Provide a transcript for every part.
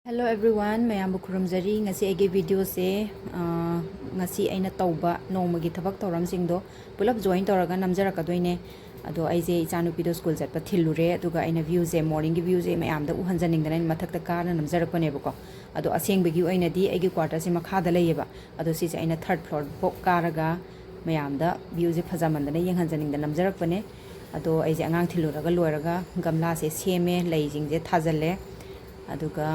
Hello everyone, Mayambu Kurumjari. Ngasi ege video se ngasi aina tauba nongmagi thabak tawram singdo pulap join tawraga namjarakadoine ado aise ichanupi do school chatpa thilure aduga aina view se morning gi view se mayamda uhanjaningdana mathakta kana namjarakone bako ado asengbagi oina di ege quarter se makha da layeba ado si aina third floor bok karaga mayamda view se phajamandana yenghanjaningda namjarakpane ado aise angang thiluraga loiraga gamla se seme leijing je thajalle aduga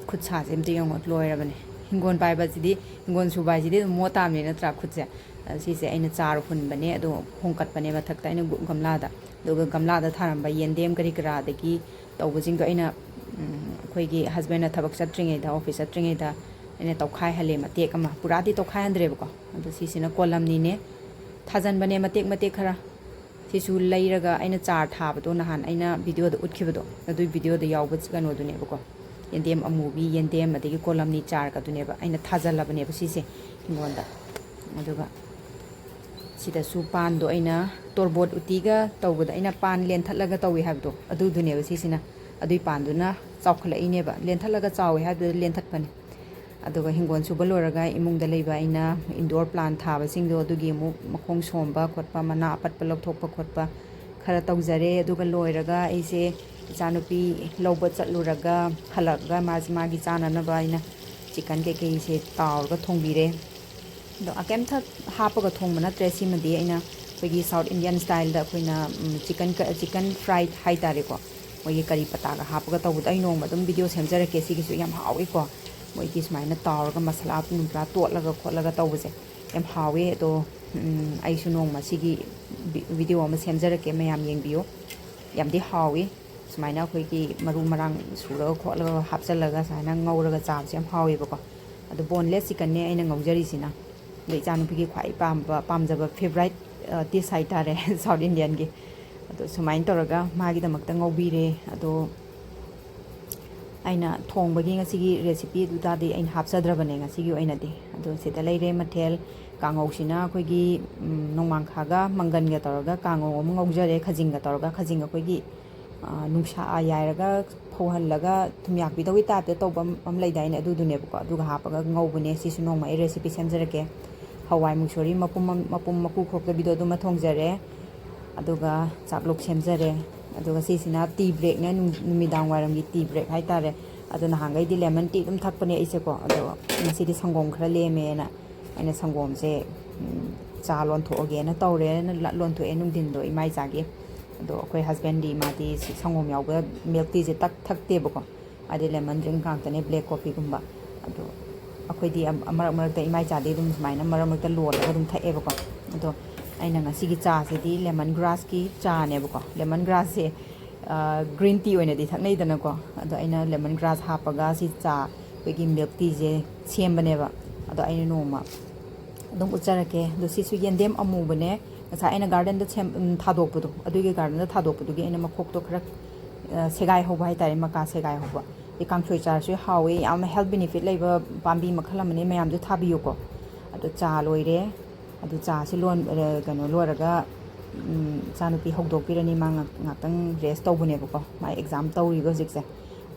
khutsa se mti yong loirabane hingon pai ba sidi hingon su bai sidi mo tamne na tra khutse si se aina char hun bane ado hongkat bane mathakta aina gamla da doga gamla da tharam ba yendem kari kra da ki tawbujing do aina khoi gi husband na thabak chatringe da office chatringe da aina tawkhai hale matek ama puradi tawkhai andre ba ko ado si sina kolam ni ne thajan bane matek matek khara sisu leiraga aina char thaba do nahan aina video da utkhiba do adu video da yawba chano do ne ba ko yendem amubi yendem adigi kolam ni char ka dune ba aina thajalabane ba sise hingonda aduga sida su pan do aina torbot utiga tawbada aina pan len thalaga tawi habdo adu dune ba sisina adui pan duna chawkhala ine ba len thalaga chawi habdo len thatpane aduga hingon su baloraga imung da leiba aina indoor plant thaba singdo adugi mu makhong somba khotpa mana apat palok thokpa khotpa khara tawjare aduga loiraga aise Janupi loba chatluraga halaga magi chana na ba ina chicken ke se taw ga thongbire do akem tha hapa ga thong mana tresi madi ina kogi south indian style da koina chicken fried hai tare ko moi kari pata ga hapa ga taw dai nong madum video semjare ke si gi su yam hawi ko moi ki smaina taw ga masala pun pra totlaga khotlaga taw se yam hawi do ai su nong ma sigi video ma semjare ke mayam yengbiyo yam di hawi Smaina koi maru marang sura khotla hapchalaga saina ngauraga cham sem hawi bako adu boneless chicken ne aina ngaujari sina le chanupi gi khwai pamjaba favorite dish hai tare south indian gi adu sumain toraga magi damakta ngaubire adu aina thongbagi ngasi gi recipe du ta di aina hapchadrabane ngasi gi aina di adu sida leire mathel kangau sina koi gi nongmang khaga mangan ga toraga kangau am ngaujare khajing ga toraga khajing ga koi gi nungsa ayairaga phauhallaga thumyak bidawi taap te tawbam am leidaine adu dune bako aduga hapaga ngaubune sisu nongma e recipe semjarake hawai musori mapum maku khokta bido duma thongjare aduga chaklok semjare aduga sisina tea break ne numidang waram gi tea break haitare aduna hangai di lemon tea dum thakpane ise ko adu ngasi di sangom khara leme na aina sangom se cha lon thoge na tawre na lon tho enung din do imai jage ado akoi husband di mati sangom yawga milk tea je thakte bako ade lemon drink kangtane black coffee gumba ado akoi di amarak ta imai cha de dum smaina marak ta lol ga dum thae bako ado aina ngasi gi cha se di lemon grass ki cha ne bako lemon grass se green tea oina di thaknei dana ko ado aina lemon grass hapaga si cha koi gi milk tea je sembane ba ado aina noma dum ucharake do si su yendem amu bane asa aina garden da thadok pudu adugi garden da thadok pudu gi aina makhok to khara segai hoba hai tare maka segai hoba e kangchoi char su hawe am health benefit leiba pambi makhalamane mayam ju thabiyo ko adu cha loire adu cha si lon gano loraga chanupi hokdok pirani ma ngakang rest tawbune ko ma exam tawri ba jikse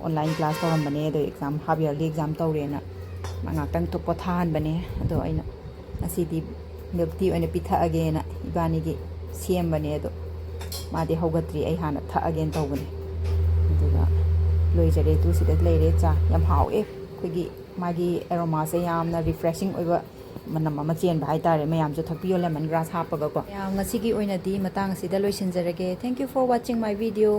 online class tawrambane do exam half yearly exam tawrena ma ngakang to pothan bane ado aina asidi milk tea oina pitha again ibani gi sembane ado madi hogatri ai hana tha again tawbane aduga loijare tu sida leire cha yam hawe khogi magi aroma se yamna refreshing oiba manam ama chen bai tare mayam ju thakpiyo lemon grass hapaga ko ya ngasi gi oina di matang sida loisinjarage thank you for watching my video